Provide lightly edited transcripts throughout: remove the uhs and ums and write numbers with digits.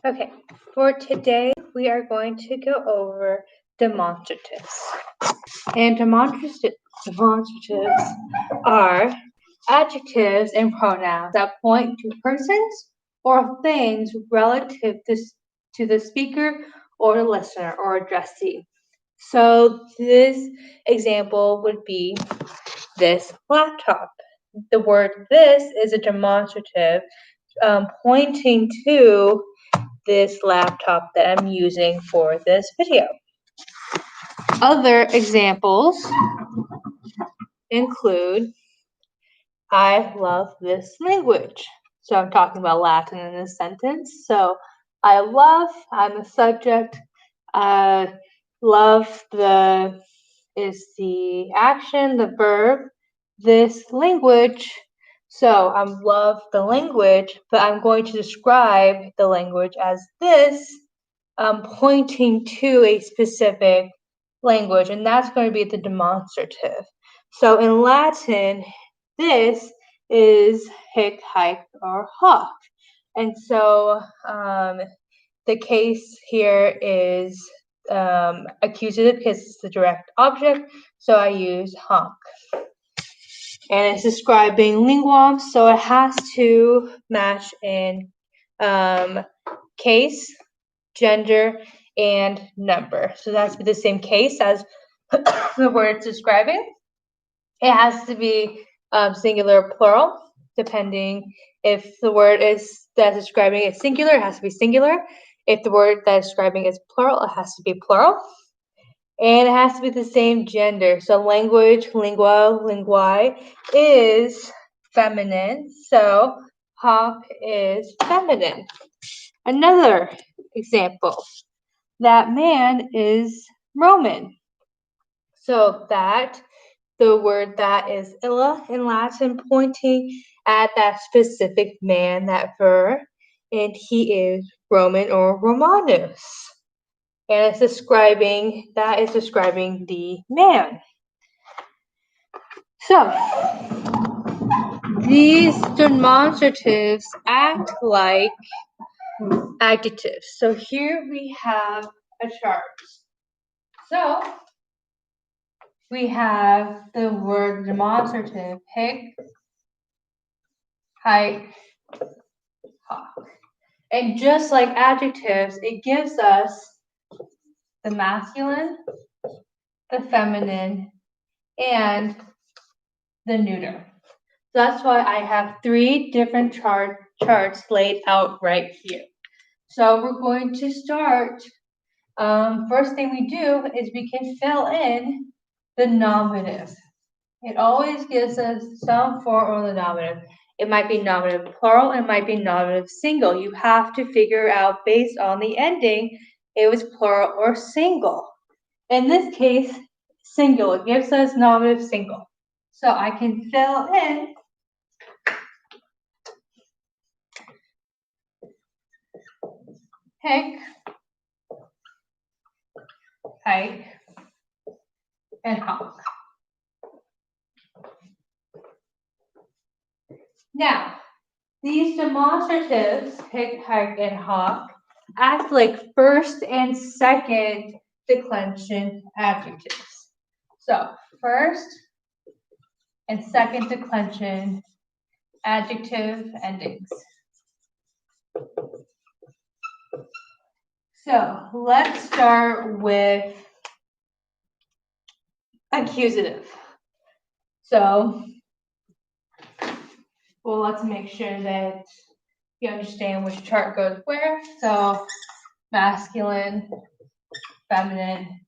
Okay, for today we are going to go over demonstratives. And demonstratives are adjectives and pronouns that point to persons or things relative to the speaker or the listener or addressee. So this example would be this laptop. The word this is a demonstrative pointing to this laptop that I'm using for this video. Other examples include I love this language. So I'm talking about Latin in this sentence. So I love, I'm a subject. Love is the action, the verb, this language. So I love the language, but I'm going to describe the language as this, pointing to a specific language, and that's going to be the demonstrative. So in Latin, this is hic, hike, or hoc. And so the case here is accusative because it's the direct object, so I use hoc. And it's describing lingua, so it has to match in case, gender, and number. So that's the same case as the word it's describing. It has to be singular or plural, depending if the word that's describing is singular, it has to be singular. If the word that's describing is plural, it has to be plural. And it has to be the same gender. So language, lingua, linguae is feminine. So hoc is feminine. Another example, that man is Roman. So that the word that is ille in Latin, pointing at that specific man, that verb, and he is Roman or Romanus. And it's describing the man. So these demonstratives act like adjectives. So here we have a chart. So we have the word demonstrative, hic, hike, hoc. And just like adjectives, it gives us the masculine, the feminine, and the neuter. So that's why I have 3 different charts laid out right here. So we're going to start. First thing we do is we can fill in the nominative. It always gives us some form of the nominative. It might be nominative plural, it might be nominative single. You have to figure out based on the ending, it was plural or single. In this case, single. It gives us nominative single. So I can fill in hic, hike, and hoc. Now, these demonstratives, hic, hike, and hoc, act like first and second declension adjectives. So, first and second declension adjective endings. So, let's start with accusative. So, well, let's make sure that you understand which chart goes where. So, masculine, feminine,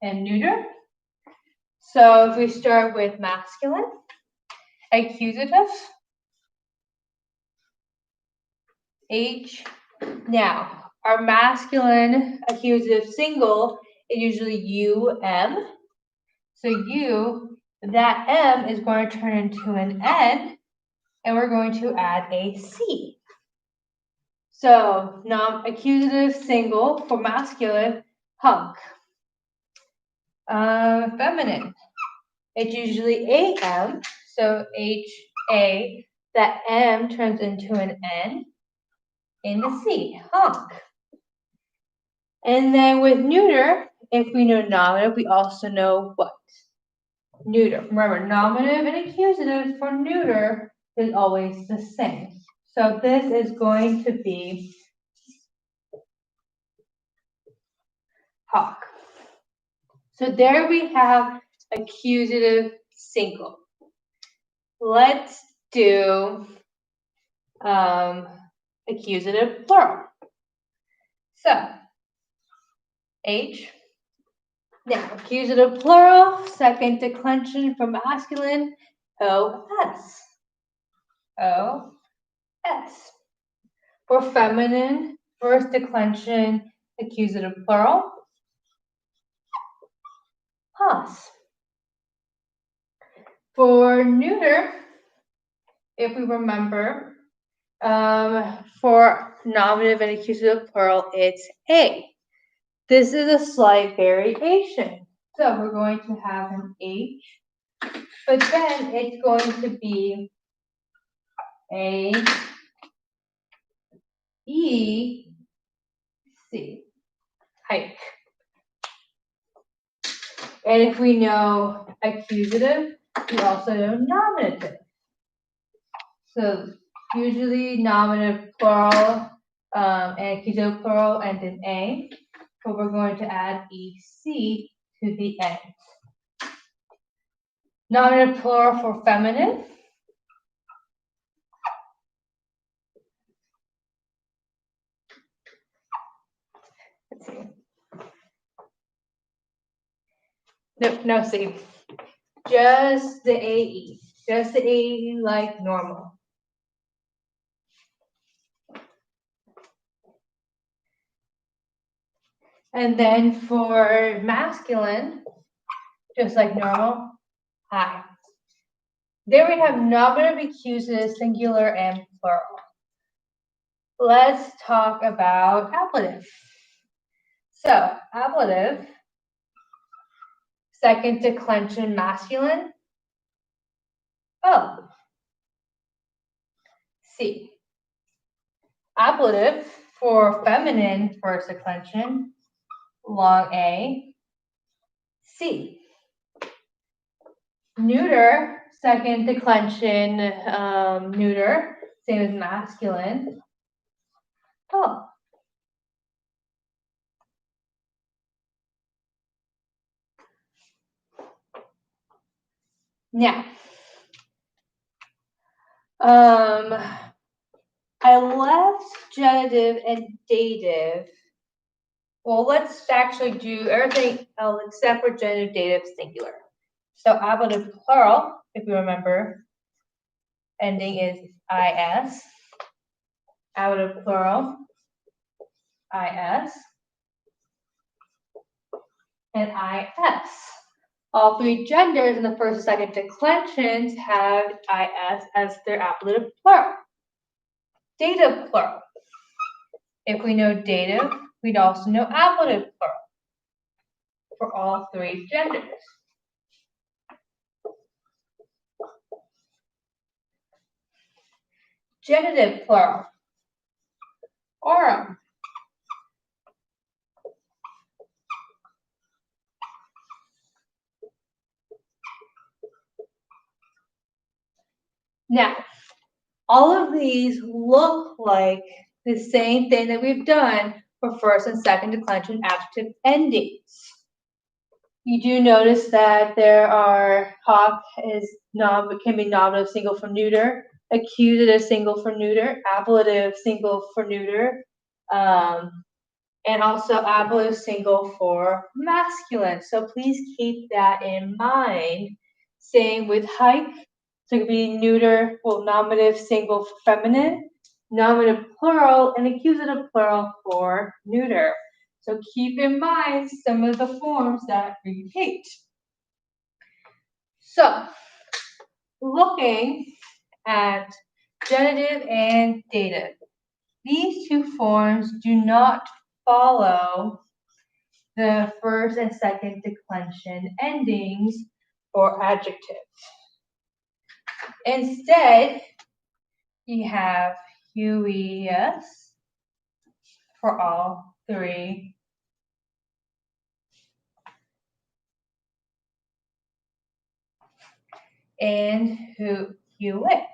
and neuter. So if we start with masculine, accusative, H. Now, our masculine accusative single is usually UM. So U, that M is going to turn into an N, and we're going to add a C. So accusative single for masculine, hunk. Feminine, it's usually AM, so HA, that M turns into an N, in the C, honk. And then with neuter, if we know nominative, we also know what? Neuter. Remember, nominative and accusative for neuter is always the same. So this is going to be hawk. So there we have accusative single. Let's do accusative plural. So H. Now, accusative plural, second declension for masculine, O-S. O-S. For feminine, first declension, accusative plural, Hos. For neuter, if we remember, for nominative and accusative plural, it's A. This is a slight variation. So we're going to have an H, but then it's going to be A, E, C, hike. And if we know accusative, we also know nominative. So usually nominative plural and accusative plural end in A, but we're going to add EC to the end. Nominative plural for feminine. Let's see. Nope, no C. Just the AE. Just the AE like normal. And then for masculine, just like normal, hi. There we have nominative, accusative, singular, and plural. Let's talk about ablative. So, ablative, second declension masculine, O. C. Ablative for feminine, first declension, long A, C. Neuter, second declension, neuter, same as masculine, O. Now, I left genitive and dative. Well, let's actually do everything else except for genitive, dative, singular. So ablative plural, if you remember, ending is is. Ablative plural, is, and is. All three genders in the first and second declensions have is as their ablative plural. Dative plural. If we know dative, we'd also know ablative plural for all three genders. Genitive plural. Aurum. Now, all of these look like the same thing that we've done for first and second declension adjective endings. You do notice that there are hawk can be nominative single for neuter, accusative single for neuter, ablative single for neuter, and also ablative single for masculine. So please keep that in mind. Same with hike. So it could be neuter, well, nominative single for feminine, nominative plural, and accusative plural for neuter. So keep in mind some of the forms that repeat. So looking at genitive and dative, these two forms do not follow the first and second declension endings for adjectives. Instead, you have huius for all three. And Hewick.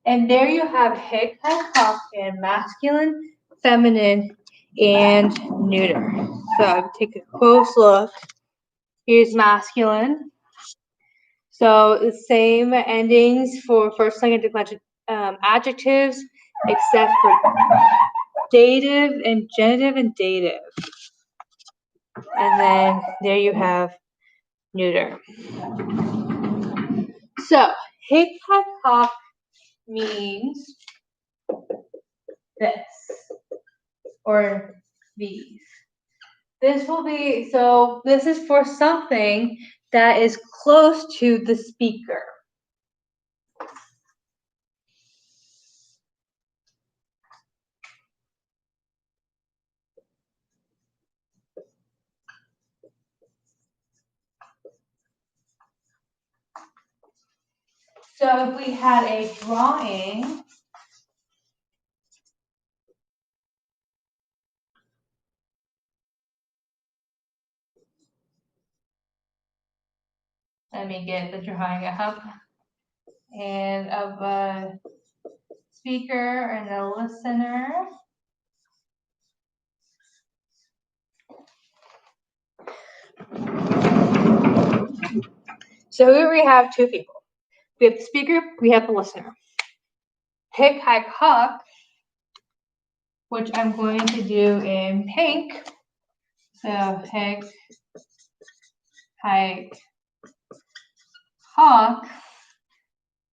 And there you have hic, hac, and masculine, feminine, and neuter. So take a close look. Here's masculine. So the same endings for first, second declension adjectives, except for dative and genitive and dative. And then there you have neuter. So hic, hac, hoc means this or these. This will be, so this is for something that is close to the speaker. So if we had a drawing, let me get the drawing up, and of a speaker and a listener. So here we have two people. We have the speaker, we have the listener. Hic, hac, hoc, which I'm going to do in pink. So hic, hac, hoc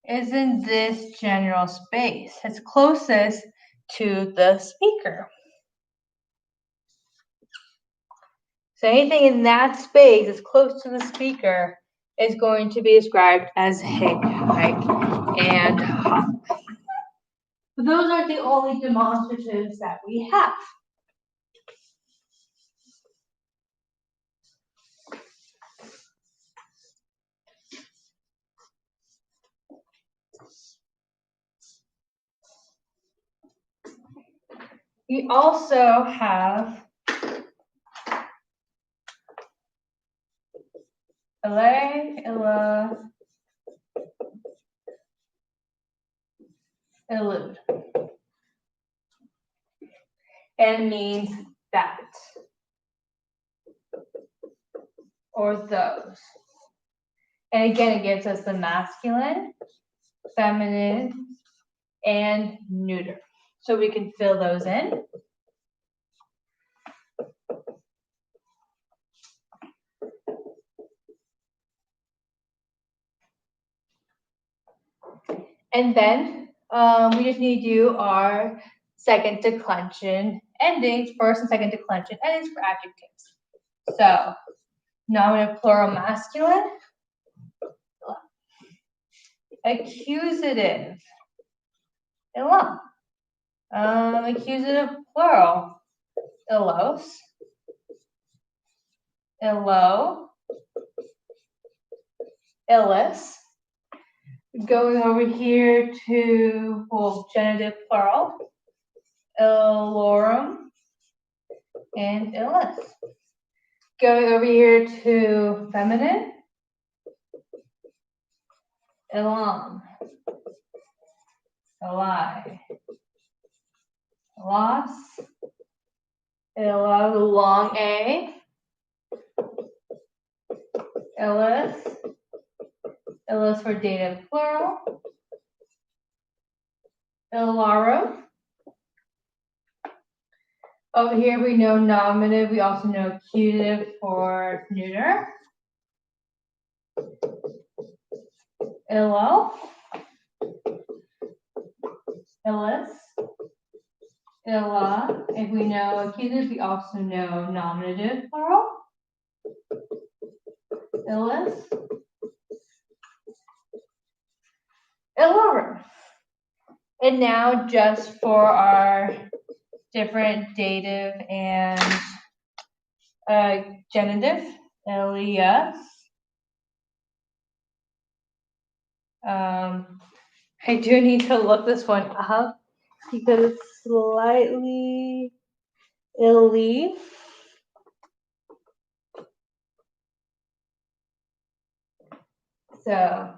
is in this general space. It's closest to the speaker. So anything in that space that's close to the speaker is going to be described as hic, hac, and hoc. But those aren't the only demonstratives that we have. We also have ille, illude. And means that or those. And again, it gives us the masculine, feminine, and neuter. So we can fill those in. And then we just need to do our second declension endings, first and second declension endings for adjectives. So nominative plural masculine, accusative, ille. Accusative plural, illos, illo, illis. Going over here to, well, genitive plural, illorum and illis. Going over here to feminine, illam, illi, illos, illa, the long A, illis, illis for dative plural, illarum. Over here we know nominative, we also know accusative for neuter. Illo, illis, illa. If we know accusative, we also know nominative plural. Illis, illarum. And now just for our different dative and genitive, Elias, I do need to look this one up because it's slightly ille. So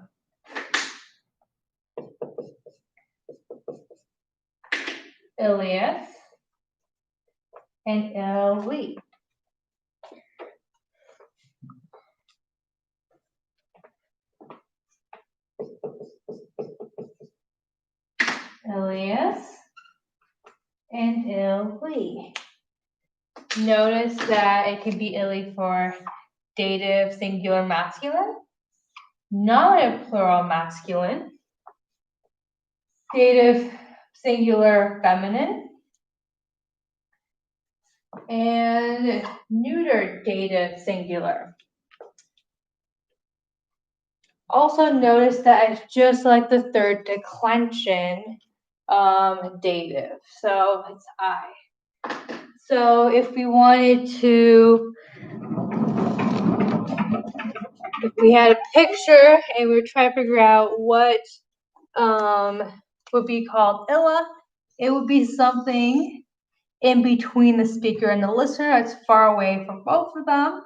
Ilias and ille. Ilias and ille. Notice that it can be ille for dative singular masculine, nominative plural masculine, dative singular feminine, and neuter dative singular. Also notice that it's just like the third declension dative. So it's I. So if we wanted to, if we had a picture and we were trying to figure out what would be called ille, it would be something in between the speaker and the listener that's far away from both of them.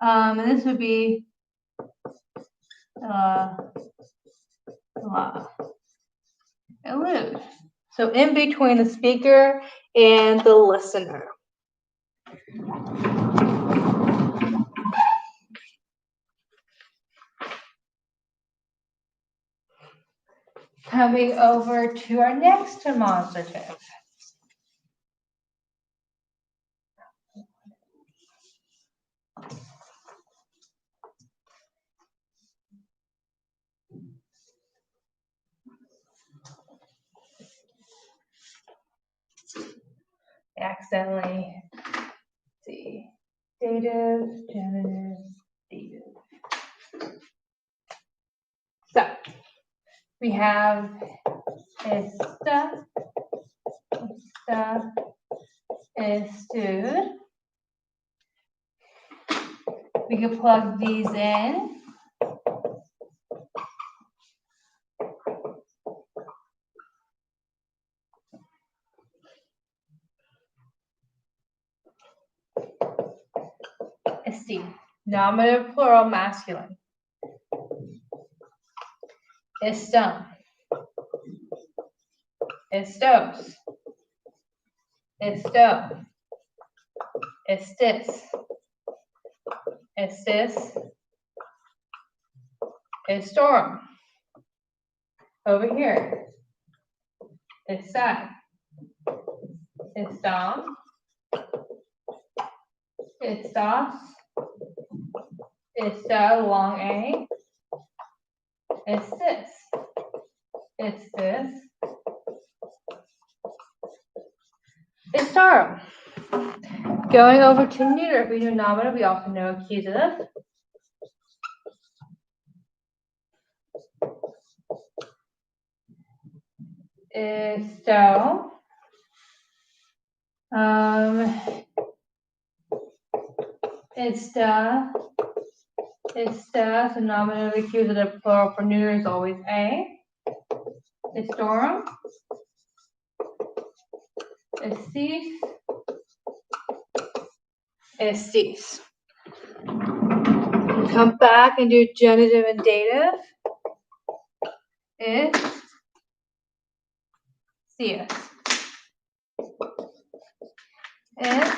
And this would be elude. So in between the speaker and the listener. Coming over to our next demonstrative. Accidentally, see, dative, genitive, dative. So we have iste, estude. We can plug these in. Iste, nominative plural masculine. Istum, istos, isto, istis, istis, istorum. Over here, ista, istam, istas, ista, long A, istis, istis, istarum. Going over to neuter, if we know nominative, we also know accusative. Isto, ista, so nominative, accusative, plural for neuter is always A. Istorum, istis, istis. Come back and do genitive and dative. Is, cs. Is,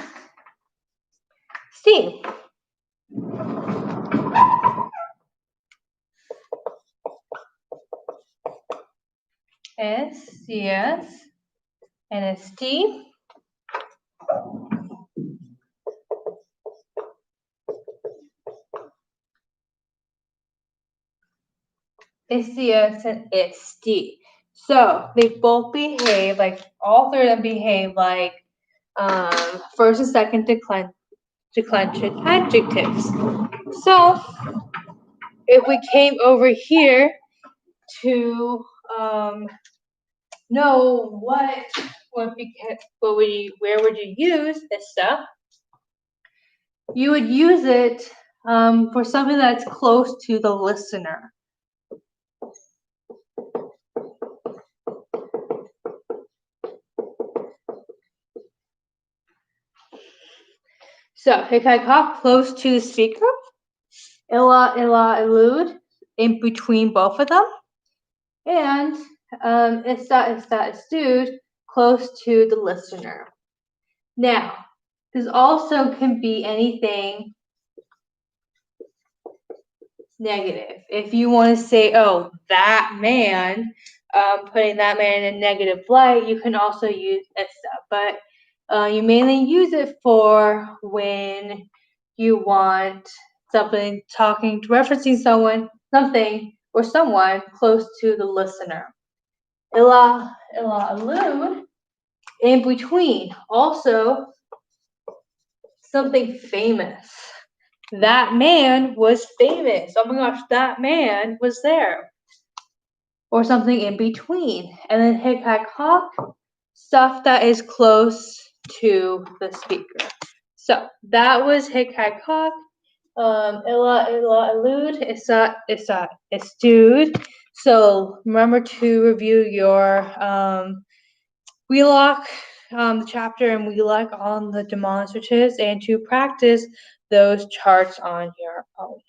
Steve. Is, cs, and Steve. Iste and iste. So they both behave like, all three of them behave like first and second declension adjectives. So if we came over here to know where would you use this stuff, you would use it for something that's close to the listener. So hic haec hoc, close to the speaker. Illa, illude, in between both of them. And iste, estude, close to the listener. Now, this also can be anything negative. If you want to say, oh, that man, putting that man in a negative light, you can also use iste. But you mainly use it for when you want something referencing something, or someone close to the listener. Ille, allude, in between. Also, something famous. That man was famous. Oh my gosh, that man was there. Or something in between. And then hic haec hoc, stuff that is close to the speaker. So that was hic haec hoc. Ille, allude, iste, estude. So remember to review your Wheelock, the chapter in Wheelock on the demonstratives, and to practice those charts on your own.